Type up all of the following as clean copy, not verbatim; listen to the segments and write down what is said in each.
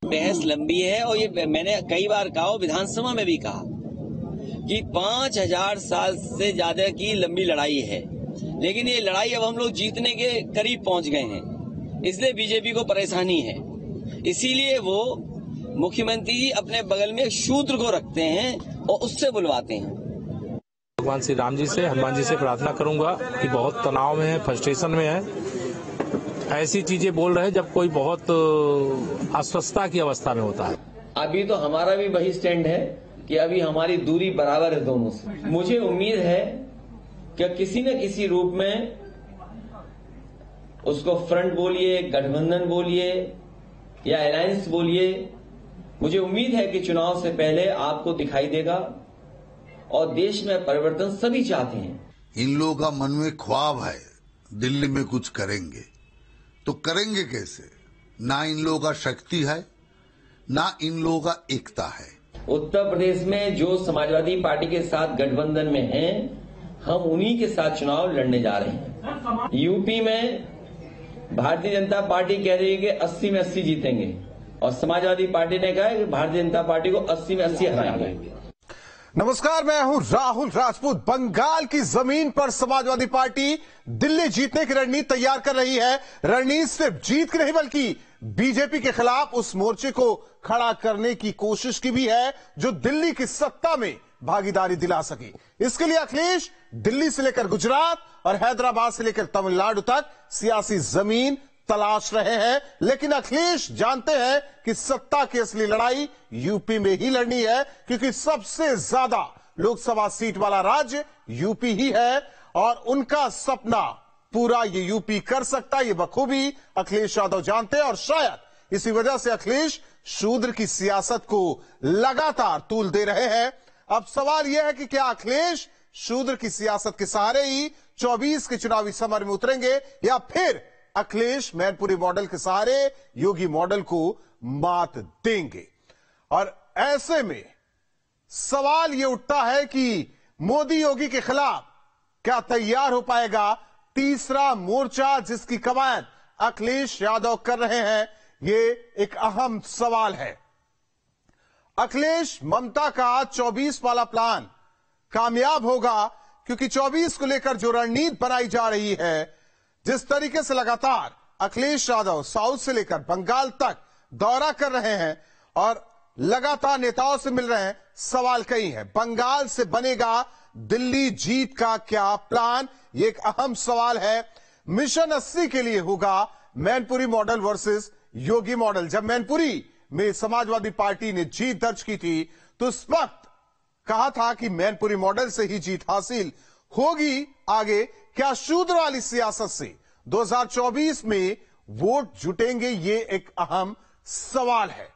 बहस लंबी है और ये मैंने कई बार कहा, विधानसभा में भी कहा कि 5000 साल से ज्यादा की लंबी लड़ाई है, लेकिन ये लड़ाई अब हम लोग जीतने के करीब पहुंच गए हैं, इसलिए बीजेपी को परेशानी है। इसीलिए वो मुख्यमंत्री जी अपने बगल में शूद्र को रखते हैं और उससे बुलवाते हैं। भगवान श्री राम जी से, हनुमान जी से प्रार्थना करूंगा कि बहुत तनाव में है, फ्रस्ट्रेशन में है, ऐसी चीजें बोल रहे हैं जब कोई बहुत अस्वस्थता की अवस्था में होता है। अभी तो हमारा भी वही स्टैंड है कि अभी हमारी दूरी बराबर है दोनों से। मुझे उम्मीद है कि किसी न किसी रूप में, उसको फ्रंट बोलिए, गठबंधन बोलिए या अलायंस बोलिए, मुझे उम्मीद है कि चुनाव से पहले आपको दिखाई देगा और देश में परिवर्तन सभी चाहते हैं। इन लोगों का मन में ख्वाब है दिल्ली में कुछ करेंगे, तो करेंगे कैसे? ना इन लोगों का शक्ति है, ना इन लोगों का एकता है। उत्तर प्रदेश में जो समाजवादी पार्टी के साथ गठबंधन में हैं, हम उन्हीं के साथ चुनाव लड़ने जा रहे हैं। यूपी में भारतीय जनता पार्टी कह रही है कि 80 में 80 जीतेंगे और समाजवादी पार्टी ने कहा है कि भारतीय जनता पार्टी को 80 में 80 हराएंगे। नमस्कार, मैं हूं राहुल राजपूत। बंगाल की जमीन पर समाजवादी पार्टी दिल्ली जीतने की रणनीति तैयार कर रही है। रणनीति सिर्फ जीत की नहीं बल्कि बीजेपी के खिलाफ उस मोर्चे को खड़ा करने की कोशिश की भी है जो दिल्ली की सत्ता में भागीदारी दिला सके। इसके लिए अखिलेश दिल्ली से लेकर गुजरात और हैदराबाद से लेकर तमिलनाडु तक सियासी जमीन तलाश रहे हैं, लेकिन अखिलेश जानते हैं कि सत्ता की असली लड़ाई यूपी में ही लड़नी है, क्योंकि सबसे ज्यादा लोकसभा सीट वाला राज्य यूपी ही है और उनका सपना पूरा ये यूपी कर सकता है, ये बखूबी अखिलेश यादव जानते हैं। और शायद इसी वजह से अखिलेश शूद्र की सियासत को लगातार तूल दे रहे हैं। अब सवाल यह है कि क्या अखिलेश शूद्र की सियासत के सहारे ही 24 के चुनावी समर में उतरेंगे या फिर अखिलेश मैनपुरी मॉडल के सहारे योगी मॉडल को मात देंगे। और ऐसे में सवाल यह उठता है कि मोदी योगी के खिलाफ क्या तैयार हो पाएगा तीसरा मोर्चा, जिसकी कवायद अखिलेश यादव कर रहे हैं। यह एक अहम सवाल है। अखिलेश ममता का 24 वाला प्लान कामयाब होगा, क्योंकि 24 को लेकर जो रणनीति बनाई जा रही है, जिस तरीके से लगातार अखिलेश यादव साउथ से लेकर बंगाल तक दौरा कर रहे हैं और लगातार नेताओं से मिल रहे हैं, सवाल कई हैं। बंगाल से बनेगा दिल्ली जीत का क्या प्लान, ये एक अहम सवाल है। मिशन 80 के लिए होगा मैनपुरी मॉडल वर्सेस योगी मॉडल। जब मैनपुरी में समाजवादी पार्टी ने जीत दर्ज की थी तो उस वक्त कहा था कि मैनपुरी मॉडल से ही जीत हासिल होगी। आगे क्या शूद्र वाली सियासत से 2024 में वोट जुटेंगे, ये एक अहम सवाल है।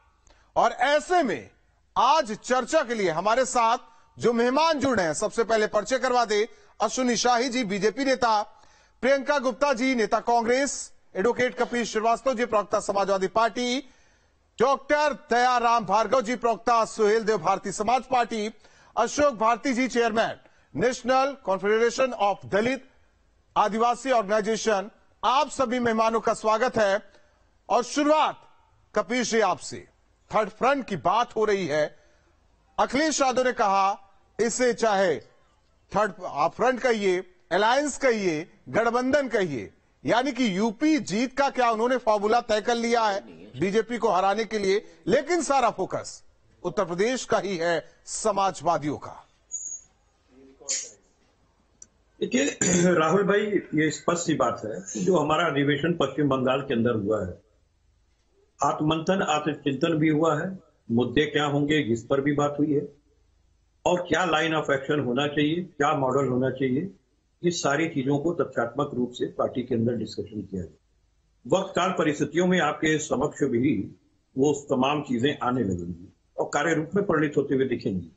और ऐसे में आज चर्चा के लिए हमारे साथ जो मेहमान जुड़े हैं, सबसे पहले परिचय करवा दे अश्विनी शाही जी, बीजेपी नेता, प्रियंका गुप्ता जी, नेता कांग्रेस, एडवोकेट कपिल श्रीवास्तव जी, प्रवक्ता समाजवादी पार्टी, डॉक्टर दयाराम भार्गव जी, प्रवक्ता Suheldev Bharatiya Samaj party, Ashok Bharti ji, chairman national confederation of Dalit Adivasi organisation. आप सभी मेहमानों का स्वागत है। और शुरुआत कपिल जी आपसे। थर्ड फ्रंट की बात हो रही है। अखिलेश यादव ने कहा इसे चाहे थर्ड फ्रंट कहिए, अलायंस कहिए, गठबंधन कहिए, यानी कि यूपी जीत का क्या उन्होंने फॉर्मूला तय कर लिया है बीजेपी को हराने के लिए, लेकिन सारा फोकस उत्तर प्रदेश का ही है, समाजवादियों का। देखिए राहुल भाई, ये स्पष्ट सी बात है कि जो हमारा अधिवेशन पश्चिम बंगाल के अंदर हुआ है, आत्ममंथन आत्मचिंतन भी हुआ है, मुद्दे क्या होंगे इस पर भी बात हुई है, और क्या लाइन ऑफ एक्शन होना चाहिए, क्या मॉडल होना चाहिए, ये सारी चीजों को तथ्यात्मक रूप से पार्टी के अंदर डिस्कशन किया गया। वक्त काल परिस्थितियों में आपके समक्ष भी वो तमाम चीजें आने लगेंगी और कार्य रूप में परिणित होते हुए दिखेंगी।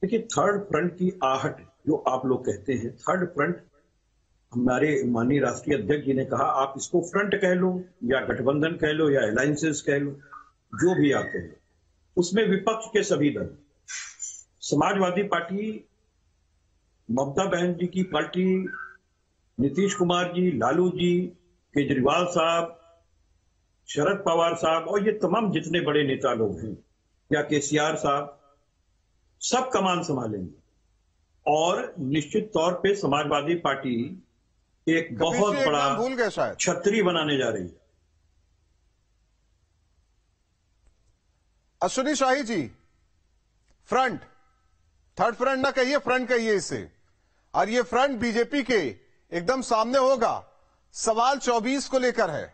देखिए, थर्ड फ्रंट की आहट जो आप लोग कहते हैं, थर्ड फ्रंट, हमारे माननीय राष्ट्रीय अध्यक्ष जी ने कहा आप इसको फ्रंट कह लो या गठबंधन कह लो या अलायंसेस कह लो, जो भी आप कह लो, उसमें विपक्ष के सभी दल, समाजवादी पार्टी, ममता बहन जी की पार्टी, नीतीश कुमार जी, लालू जी, केजरीवाल साहब, शरद पवार साहब और ये तमाम जितने बड़े नेता लोग हैं या केसीआर साहब, सब कमान संभालेंगे और निश्चित तौर पे समाजवादी पार्टी एक बहुत बड़ा भूल गए शायद छतरी बनाने जा रही है। अश्विनी शाही जी, फ्रंट, थर्ड फ्रंट ना कहिए, फ्रंट कहिए इसे, और ये फ्रंट बीजेपी के एकदम सामने होगा। सवाल 24 को लेकर है।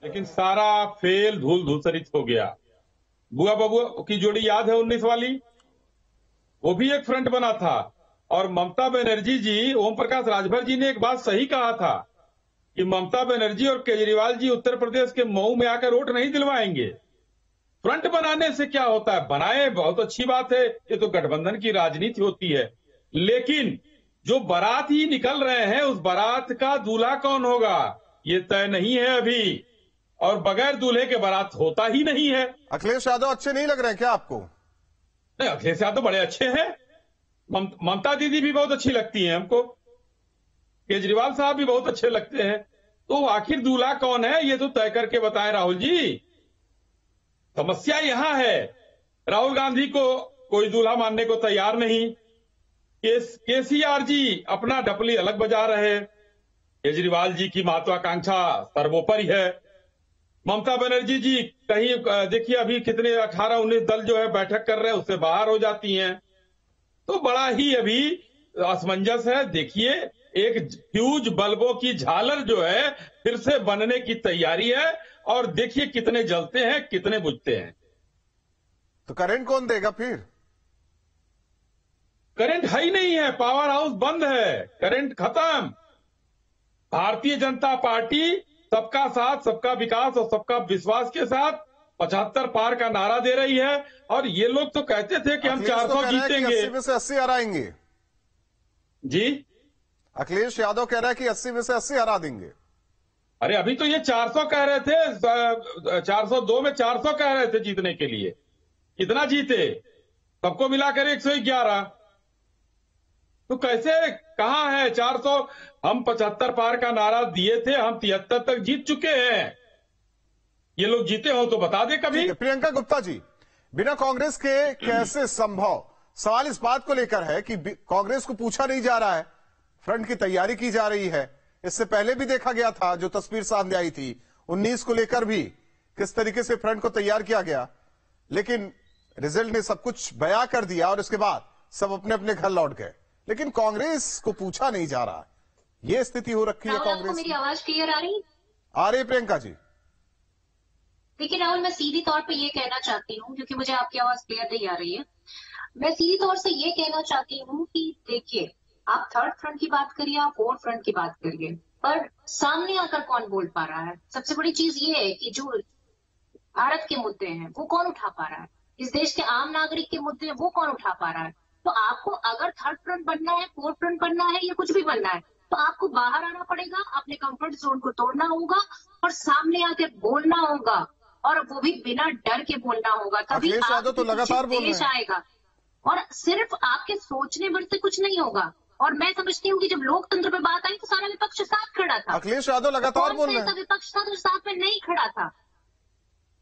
लेकिन सारा फेल धूल धूसरित हो गया। बुआ बबुआ की जोड़ी याद है 19 वाली, वो भी एक फ्रंट बना था। और ममता बनर्जी जी, ओम प्रकाश राजभर जी ने एक बात सही कहा था कि ममता बनर्जी और केजरीवाल जी उत्तर प्रदेश के मऊ में आकर वोट नहीं दिलवाएंगे। फ्रंट बनाने से क्या होता है, बनाए, बहुत अच्छी बात है, ये तो गठबंधन की राजनीति होती है। लेकिन जो बारात ही निकल रहे हैं, उस बारात का दूल्हा कौन होगा ये तय नहीं है अभी, और बगैर दूल्हे के बारात होता ही नहीं है। अखिलेश यादव अच्छे नहीं लग रहे हैं क्या आपको? नहीं, अखिलेश यादव बड़े अच्छे हैं, ममता दीदी भी बहुत अच्छी लगती हैं हमको, केजरीवाल साहब भी बहुत अच्छे लगते हैं। तो आखिर दूल्हा कौन है ये तो तय करके बताएं राहुल जी। समस्या यहां है, राहुल गांधी को कोई दूल्हा मानने को तैयार नहीं, केसीआर जी अपना ढपली अलग बजा रहे, केजरीवाल जी की महत्वाकांक्षा सर्वोपरि है, ममता बनर्जी जी कहीं देखिए अभी कितने 18-19 दल जो है बैठक कर रहे हैं, उससे बाहर हो जाती हैं। तो बड़ा ही अभी असमंजस है। देखिए, एक फ्यूज बल्बों की झालर जो है फिर से बनने की तैयारी है, और देखिए कितने जलते हैं, कितने बुझते हैं। तो करंट कौन देगा फिर? करंट है ही नहीं है, पावर हाउस बंद है, करंट खत्म। भारतीय जनता पार्टी सबका साथ, सबका विकास और सबका विश्वास के साथ 75 पार का नारा दे रही है। और ये लोग तो कहते थे कि हम 400 जीतेंगे, 80 में से 80 हराएंगे जी। अखिलेश यादव कह रहा है कि 80 में से 80 हरा देंगे। अरे अभी तो ये 400 कह रहे थे, 402 में 400 कह रहे थे जीतने के लिए। कितना जीते? सबको मिलाकर 111। तो कैसे, कहां है 400? हम 75 पार का नारा दिए थे, हम 73 तक जीत चुके हैं। ये लोग जीते हो तो बता दे कभी। प्रियंका गुप्ता जी, बिना कांग्रेस के कैसे संभव? सवाल इस बात को लेकर है कि कांग्रेस को पूछा नहीं जा रहा है, फ्रंट की तैयारी की जा रही है। इससे पहले भी देखा गया था, जो तस्वीर सामने आई थी 19 को लेकर भी, किस तरीके से फ्रंट को तैयार किया गया, लेकिन रिजल्ट ने सब कुछ बयां कर दिया और इसके बाद सब अपने अपने घर लौट गए। लेकिन कांग्रेस को पूछा नहीं जा रहा, यह स्थिति हो रखी है कांग्रेस। मेरी आवाज क्लियर आ रही? आ रही प्रियंका जी? देखिए राहुल, मैं सीधी तौर पे ये कहना चाहती हूँ, क्योंकि मुझे आपकी आवाज क्लियर नहीं आ रही है, मैं सीधी तौर से ये कहना चाहती हूँ कि देखिए, आप थर्ड फ्रंट की बात करिए, आप फोर्थ फ्रंट की बात करिए, पर सामने आकर कौन बोल पा रहा है? सबसे बड़ी चीज ये है कि जो भारत के मुद्दे हैं वो कौन उठा पा रहा है, इस देश के आम नागरिक के मुद्दे हैं वो कौन उठा पा रहा है। तो आपको अगर थर्ड फ्रंट बनना है, फोर्थ फ्रंट बनना है, या कुछ भी बनना है, तो आपको बाहर आना पड़ेगा, अपने कंफर्ट जोन को तोड़ना होगा और सामने आके बोलना होगा, और वो भी बिना डर के बोलना होगा। तभी तो लगातार देश आएगा, और सिर्फ आपके सोचने भर से कुछ नहीं होगा। और मैं समझती हूँ कि जब लोकतंत्र पे बात आई तो सारा विपक्ष साथ खड़ा था। अखिलेश यादव लगातार बोल रहे हैं, विपक्ष था जो साथ में नहीं खड़ा था।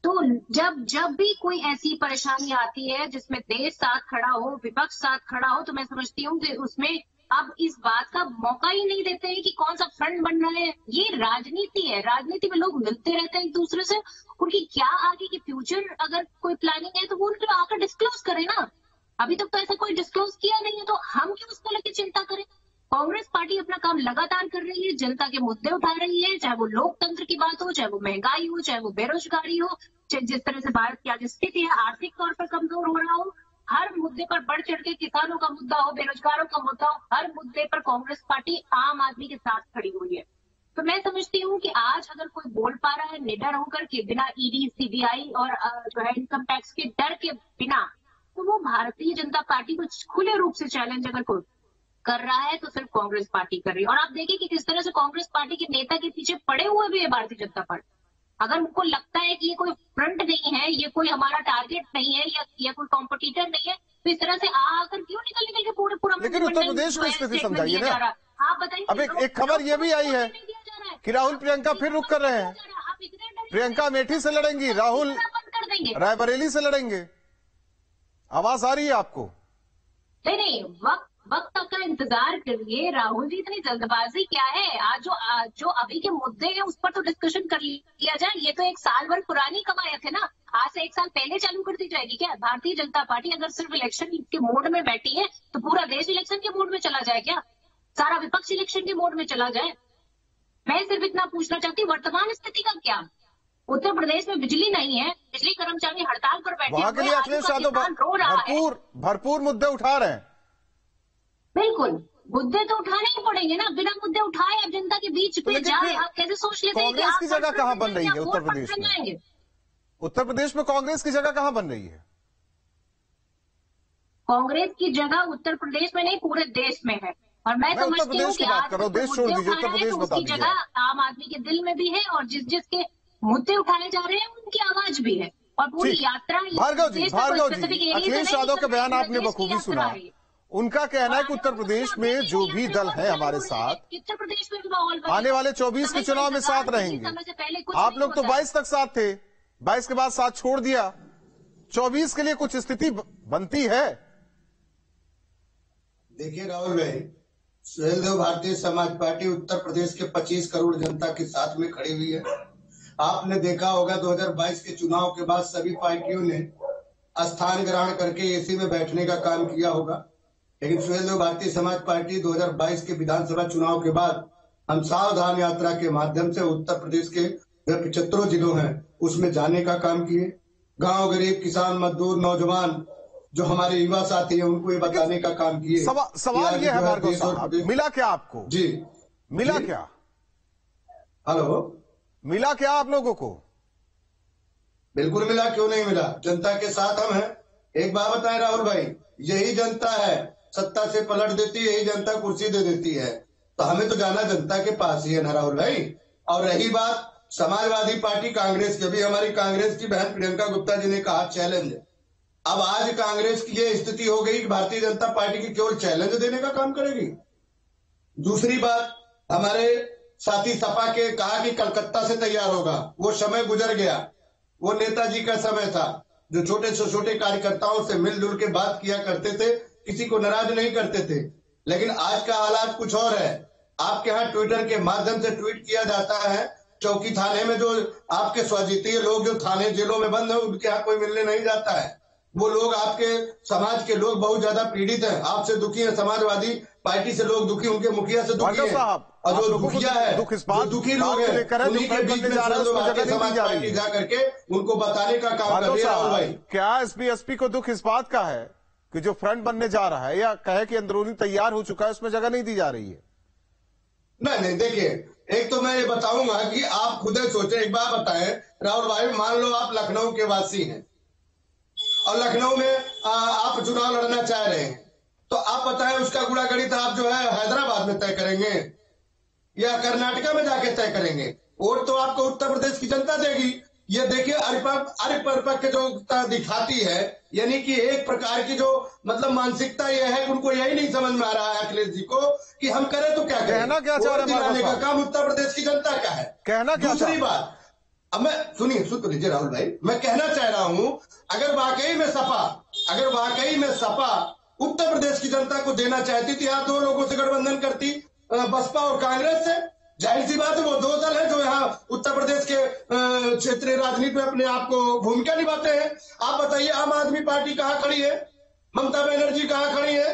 तो जब भी कोई ऐसी परेशानी आती है जिसमें देश साथ खड़ा हो, विपक्ष साथ खड़ा हो, तो मैं समझती हूँ कि उसमें अब इस बात का मौका ही नहीं देते हैं कि कौन सा फ्रंट बनना है। ये राजनीति है, राजनीति में लोग मिलते रहते हैं एक दूसरे से, उनकी क्या आगे की फ्यूचर अगर कोई प्लानिंग है तो वो उनको आकर डिस्क्लोज करे ना। अभी तक तो ऐसा कोई डिस्क्लोज किया नहीं है, तो हम क्यों उसको लेकर चिंता करें। कांग्रेस पार्टी अपना काम लगातार कर रही है, जनता के मुद्दे उठा रही है, चाहे वो लोकतंत्र की बात हो, चाहे वो महंगाई हो, चाहे वो बेरोजगारी हो, जिस तरह से भारत की आज स्थिति है, आर्थिक तौर पर कमजोर हो रहा हो, हर मुद्दे पर बढ़ चढ़ के, किसानों का मुद्दा हो, बेरोजगारों का मुद्दा हो, हर मुद्दे पर कांग्रेस पार्टी आम आदमी के साथ खड़ी हुई है। तो मैं समझती हूँ कि आज अगर कोई बोल पा रहा है निडर होकर के, बिना ईडी, सीबीआई और जो है इनकम टैक्स के डर के बिना, तो वो भारतीय जनता पार्टी को खुले रूप से चैलेंज अगर कोई कर रहा है तो सिर्फ कांग्रेस पार्टी कर रही है। और आप देखिए कि किस तरह से कांग्रेस पार्टी के नेता के पीछे पड़े हुए भी है भारतीय जनता पार्टी। अगर उनको लगता है कि ये कोई फ्रंट नहीं है, ये कोई हमारा टारगेट नहीं है, या कोई कॉम्पिटिटर नहीं है, तो इस तरह से आकर क्यों निकल के पूरा लेकिन उत्तर प्रदेश को स्थिति समझाइए ना। आप बताइए। अब एक खबर ये भी आई है कि राहुल प्रियंका फिर रुक कर रहे हैं। प्रियंका अमेठी से लड़ेंगी, राहुल रायबरेली से लड़ेंगे। आवाज आ रही है आपको? नहीं, वक्त तक का इंतजार करिए। राहुल जी, इतनी जल्दबाजी क्या है? आज जो अभी के मुद्दे हैं उस पर तो डिस्कशन कर लिया जाए। ये तो 1 साल भर पुरानी कवायद है ना, आज से 1 साल पहले चालू कर दी जाएगी क्या? भारतीय जनता पार्टी अगर सिर्फ इलेक्शन के मोड में बैठी है तो पूरा देश इलेक्शन के मोड में चला जाए क्या? सारा विपक्ष इलेक्शन के मोड में चला जाए? मैं सिर्फ इतना पूछना चाहती हूँ, वर्तमान स्थिति का क्या? उत्तर प्रदेश में बिजली नहीं है, बिजली कर्मचारी हड़ताल पर बैठे वहां के लिए अखिलेश यादव भरपूर मुद्दे उठा रहे हैं। बिल्कुल, मुद्दे तो उठाने ही पड़ेंगे ना। बिना मुद्दे उठाए अब जनता के बीच पे जाए, आप कैसे सोच लेते हैं कि कांग्रेस की जगह कहाँ बन रही है उत्तर प्रदेश में? उत्तर प्रदेश में कांग्रेस की जगह कहाँ बन रही है? कांग्रेस की जगह उत्तर प्रदेश में नहीं, पूरे देश में है। और मैं समझती हूँ कि बात कर रहा हूँ, देश छोड़ दीजिए, उत्तर प्रदेश बता दीजिए। जगह आम आदमी के दिल में भी है और जिसके मुद्दे उठाए जा रहे हैं उनकी आवाज भी है। और पूरी यात्रा भार्गव जी, अखिलेश यादव का बयान आपने बखूबी सुना। उनका कहना है कि उत्तर प्रदेश में जो भी दल है हमारे साथ, उत्तर प्रदेश में भी माहौल आने वाले 24 के चुनाव में साथ रहेंगे। आप लोग तो 22 तक साथ थे, 22 के बाद साथ छोड़ दिया। 24 के लिए कुछ स्थिति बनती है? देखिए राहुल भाई, सुहेलदेव भारतीय समाज पार्टी उत्तर प्रदेश के 25 करोड़ जनता के साथ में खड़ी हुई है। आपने देखा होगा 2022 के चुनाव के बाद सभी पार्टियों ने स्थान ग्रहण करके एसी में बैठने का काम किया होगा, लेकिन सुहेलदेव भारतीय समाज पार्टी 2022 के विधानसभा चुनाव के बाद हम सावधान यात्रा के माध्यम से उत्तर प्रदेश के 75 जिलों हैं उसमें जाने का काम किए। गांव, गरीब, किसान, मजदूर, नौजवान जो हमारे युवा साथी हैं उनको ये बताने का काम किए। सवाल ये है भार्गव साहब, मिला क्या आपको? जी, मिला क्या? हेलो, मिला क्या आप लोगों को? बिल्कुल मिला, क्यों नहीं मिला? जनता के साथ हम हैं। एक बात बताएं राहुल भाई, यही जनता है सत्ता से पलट देती है, यही जनता कुर्सी दे देती है, तो हमें तो जाना जनता के पास ही है ना राहुल भाई। और रही बात समाजवादी पार्टी कांग्रेस की, अभी हमारी कांग्रेस की बहन प्रियंका गुप्ता जी ने कहा चैलेंज। अब आज कांग्रेस की ये स्थिति हो गई कि भारतीय जनता पार्टी की केवल चैलेंज देने का काम करेगी। दूसरी बात, हमारे साथी सपा के कहा कि कलकत्ता से तैयार होगा, वो समय गुजर गया। वो नेताजी का समय था जो छोटे से छोटे कार्यकर्ताओं से मिलजुल के बात किया करते थे, किसी को नाराज नहीं करते थे। लेकिन आज का हालात कुछ और है। आपके यहाँ ट्विटर के माध्यम से ट्वीट किया जाता है, चौकी थाने में जो आपके स्वजीतीय लोग जो थाने जेलों में बंद है उनके यहाँ कोई मिलने नहीं जाता है। वो लोग, आपके समाज के लोग बहुत ज्यादा पीड़ित हैं, आपसे दुखी हैं। समाजवादी पार्टी से लोग दुखी, उनके मुखिया से दुखी हैं। और जो दुखिया है, जो दुखी लोग हैं, उन्हीं के बीच में समाज पार्टी जा करके उनको बताने का काम कर रही है राहुल भाई। क्या एसपी को दुख इस बात का है कि जो फ्रंट बनने जा रहा है या कहे कि अंदरूनी तैयार हो चुका है उसमें जगह नहीं दी जा रही है? नहीं, देखिए, एक तो मैं ये बताऊंगा कि आप खुद सोचें। एक बात बताएं राहुल भाई, मान लो आप लखनऊ के वासी हैं और लखनऊ में आप चुनाव लड़ना चाह रहे हैं, तो आप बताएं उसका गुड़ा गणित आप जो है हैदराबाद में तय करेंगे या कर्नाटका में जाके तय करेंगे? वोट तो आपको उत्तर प्रदेश की जनता देगी। ये देखिए परिपक्व जो दिखाती है, यानी कि एक प्रकार की जो मतलब मानसिकता ये है कि उनको यही नहीं समझ में आ रहा है अखिलेश जी को कि हम करें तो क्या करें। कहना क्या चाह रहे हैं? का काम उत्तर प्रदेश की जनता का है। कहना क्या? दूसरी बात, अब मैं सुन लीजिए राहुल भाई, मैं कहना चाह रहा हूं, अगर वाकई में सपा उत्तर प्रदेश की जनता को देना चाहती थी, यहाँ 2 लोगों से गठबंधन करती, बसपा और कांग्रेस से। जाहिर सी बात है वो 2 दल है जो यहाँ उत्तर प्रदेश के क्षेत्रीय राजनीति में अपने आप को भूमिका निभाते हैं। आप बताइए, आम आदमी पार्टी कहाँ खड़ी है? ममता बनर्जी कहाँ खड़ी है?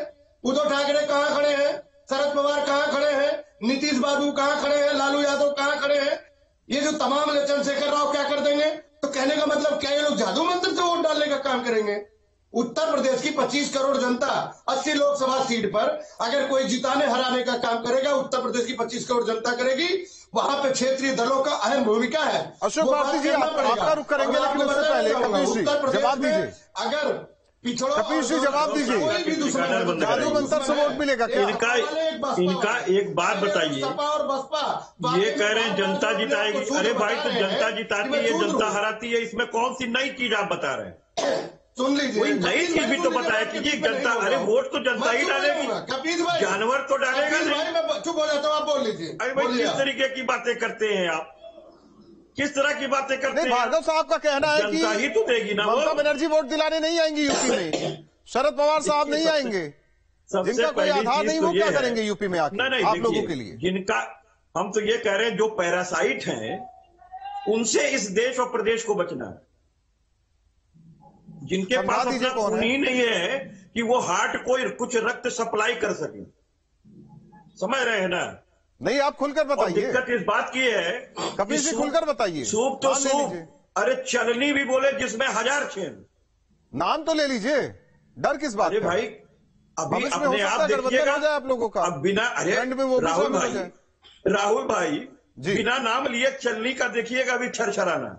उद्धव ठाकरे कहाँ खड़े हैं? शरद पवार कहाँ खड़े हैं? नीतीश बाबू कहाँ खड़े हैं? लालू यादव कहाँ खड़े हैं? ये जो तमाम चंद्रशेखर राव क्या कर देंगे? तो कहने का मतलब क्या ये लोग जादू मंत्र से वोट डालने का काम करेंगे? उत्तर प्रदेश की 25 करोड़ जनता 80 लोकसभा सीट पर अगर कोई जिताने हराने का काम करेगा, उत्तर प्रदेश की 25 करोड़ जनता करेगी। वहां पे क्षेत्रीय दलों का अहम भूमिका है। अशोक भारती जी, आपका रुख करेंगे, लेकिन उससे पहले उत्तर प्रदेश में अगर पिछड़ों कपिल जी जवाब दीजिए। कोई भी दुश्मन जादू मंत्र से वोट मिलेगा क्या? इनका एक बात बताइए, सपा और बसपा ये कह रहे हैं जनता जिताएगी। अरे भाई, तो जनता जिताती है, जनता हराती है, इसमें कौन सी नई चीज आप बता रहे हैं? सुन लीजिए, कोई नई चीज भी तो बताया कि जनता, अरे वोट तो जनता ही डालेगी, कपिल भाई जानवर तो डालेगा नहीं। मैं चुप हो जाता हूँ, आप बोल लीजिए। अरे भाई, किस तरीके की बातें करते हैं आप? किस तरह की बातें करते हैं? भार्गव साहब का कहना है कि जनता ही तो देगी ना। ममता बनर्जी वोट दिलाने नहीं आएंगी यूपी में, शरद पवार साहब नहीं आएंगे, जिनका कोई आधार नहीं, वो क्या करेंगे यूपी में आके आप लोगों के लिए? जिनका, हम तो ये कह रहे हैं जो पैरासाइट हैं उनसे इस देश और प्रदेश को बचना है। जिनके पास अपना खून ही नहीं है कि वो हार्ट को कुछ रक्त सप्लाई कर सके, समझ रहे हैं ना? नहीं, आप खुलकर बताइए। दिक्कत इस बात की है, कपिल जी खुलकर बताइए। सूप तो सूप, अरे चलनी भी बोले जिसमें 1000 छेद। नाम तो ले लीजिए, डर किस बात? अरे भाई, अभी अपने आप देखिएगा आप लोगों का। अब बिना, अरे राहुल भाई बिना नाम लिए चलनी का देखिएगा अभी छरछराना।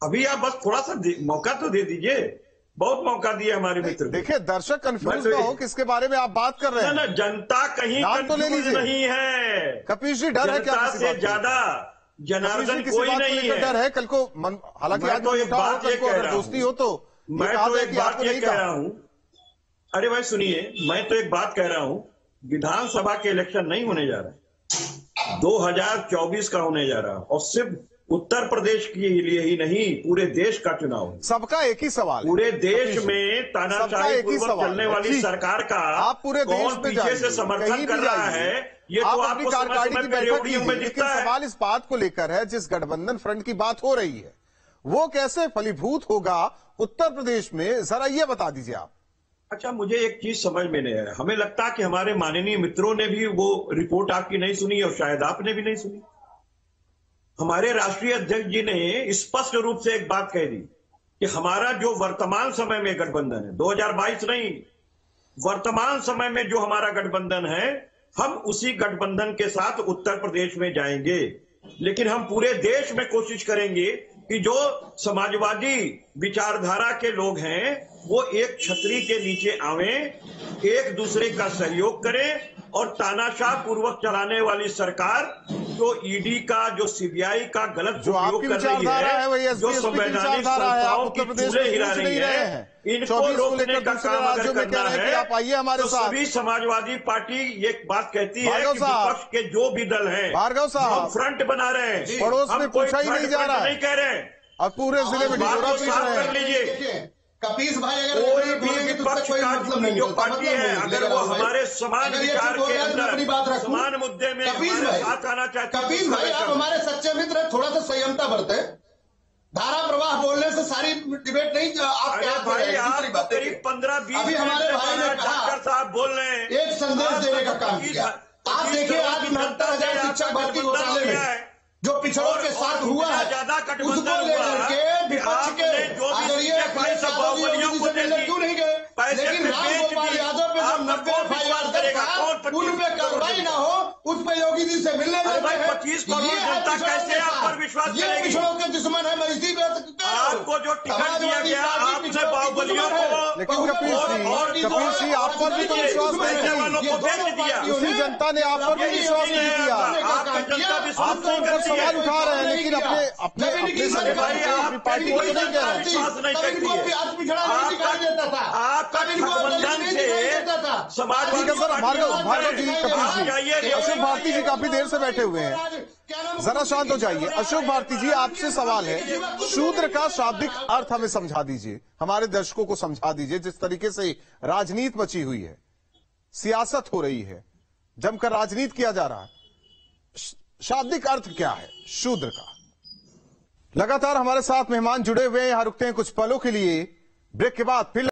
अभी आप बस थोड़ा सा मौका तो दे दीजिए, बहुत मौका दिया हमारे मित्र। देखिए, दर्शक कंफ्यूज ना हो किसके बारे में आप बात कर रहे हैं। ना, जनता कहीं तो ले लीजिए नहीं है। कपिल जी, डर है क्या? जनता से ज्यादा जनार्दन कोई नहीं है। डर है कल को, हालांकि आज तो एक बात ये कह रहा हूं, दोस्ती हो तो मैं तो एक बात ये कह रहा हूं। अरे भाई सुनिए, मैं तो एक बात कह रहा हूं, विधानसभा के इलेक्शन नहीं होने जा रहा, 2024 का होने जा रहा, और सिर्फ उत्तर प्रदेश के लिए ही नहीं, पूरे देश का चुनाव है। सबका एक ही सवाल, पूरे देश में तानाशाही पूर्वक चलने वाली सरकार का आप पूरे देश में पीछे से समर्थन कर रहा है, ये तो आपको कार्यकारिणी की बैठक में दिखता है। सवाल इस बात को लेकर है, जिस गठबंधन फ्रंट की बात हो रही है वो कैसे फलीभूत होगा उत्तर प्रदेश में, जरा ये बता दीजिए आप। अच्छा, मुझे एक चीज समझ में नहीं आया, हमें लगता है कि हमारे माननीय मित्रों ने भी वो रिपोर्ट आपकी नहीं सुनी और शायद आपने भी नहीं सुनी। हमारे राष्ट्रीय अध्यक्ष जी ने स्पष्ट रूप से एक बात कह दी कि हमारा जो वर्तमान समय में गठबंधन है, 2022 नहीं, वर्तमान समय में जो हमारा गठबंधन है, हम उसी गठबंधन के साथ उत्तर प्रदेश में जाएंगे, लेकिन हम पूरे देश में कोशिश करेंगे कि जो समाजवादी विचारधारा के लोग हैं वो एक छतरी के नीचे आवें, एक दूसरे का सहयोग करें, और तानाशाह पूर्वक चलाने वाली सरकार जो ईडी का, जो सीबीआई का गलत उपयोग कर रही है, जो संवैधानिक संस्थाओं की चूल्हे हिला रही है, इनको रोकने का काम अगर करना है तो सभी समाजवादी पार्टी ये बात कहती है कि विपक्ष के जो भी दल हैं, हम फ्रंट बना रहे हैं, पड़ोस में पूछा ही नहीं जा रहा, नहीं कह रहे हैं, और पूरे जिले में ढिढोरा पीट रहे हैं। कर लीजिए, कपीस भाई, अगर कोई भी विपक्ष का जो पार्टी है, अगर वो हमारे समान विचार के अंदर, समान मुद्दे में हमारे साथ आना चाहते हैं। कपीस भाई, आप हमारे सच्चे मित्र हैं, थोड़ा सा संयमता बरते। धारा प्रवाह बोलने से सारी डिबेट नहीं, आप क्या करीब 15-20 अभी हमारे भाई ने कहा, साहब बोल रहे हैं, एक संदेश देने का काम किया। आप देखिए, आज 69,000 शिक्षक भर्ती घोटाले में जो पिछड़ों के साथ हुआ है, उसको लेकर के विपक्ष के आदरणीय क्यों नहीं गए, लेकिन रामगोपाल यादव पे जब 90 FIR दर्ज, उन पे कार्रवाई ना हो, उस पे योगी जी से मिलने जाते हैं। 25 करोड़ जनता कैसे आप पर विश्वास करेगी? पिछड़ों के दुश्मन है, मैं इसी आपको जो टिकट दिया गया, आपने बाहुबलियों को, लेकिन कपिल जी आप पर भी तो विश्वास नहीं वालों को भेज दिया, उसी जनता ने आप पर भी विश्वास नहीं किया। आप तो उन पर सवाल उठा रहे हैं, लेकिन अपने पार्टी को नहीं कह रहे। भार्गव जी, अशोक भारती जी काफी देर से बैठे हुए हैं, जरा शांत हो जाइए। अशोक भारती जी, आपसे सवाल है, शूद्र का शाब्दिक अर्थ हमें समझा दीजिए, हमारे दर्शकों को समझा दीजिए। जिस तरीके से राजनीति मची हुई है, सियासत हो रही है, जमकर राजनीति किया जा रहा है, शाब्दिक अर्थ क्या है शूद्र का? लगातार हमारे साथ मेहमान जुड़े हुए हैं, यहां रुकते हैं कुछ पलों के लिए, ब्रेक के बाद फिर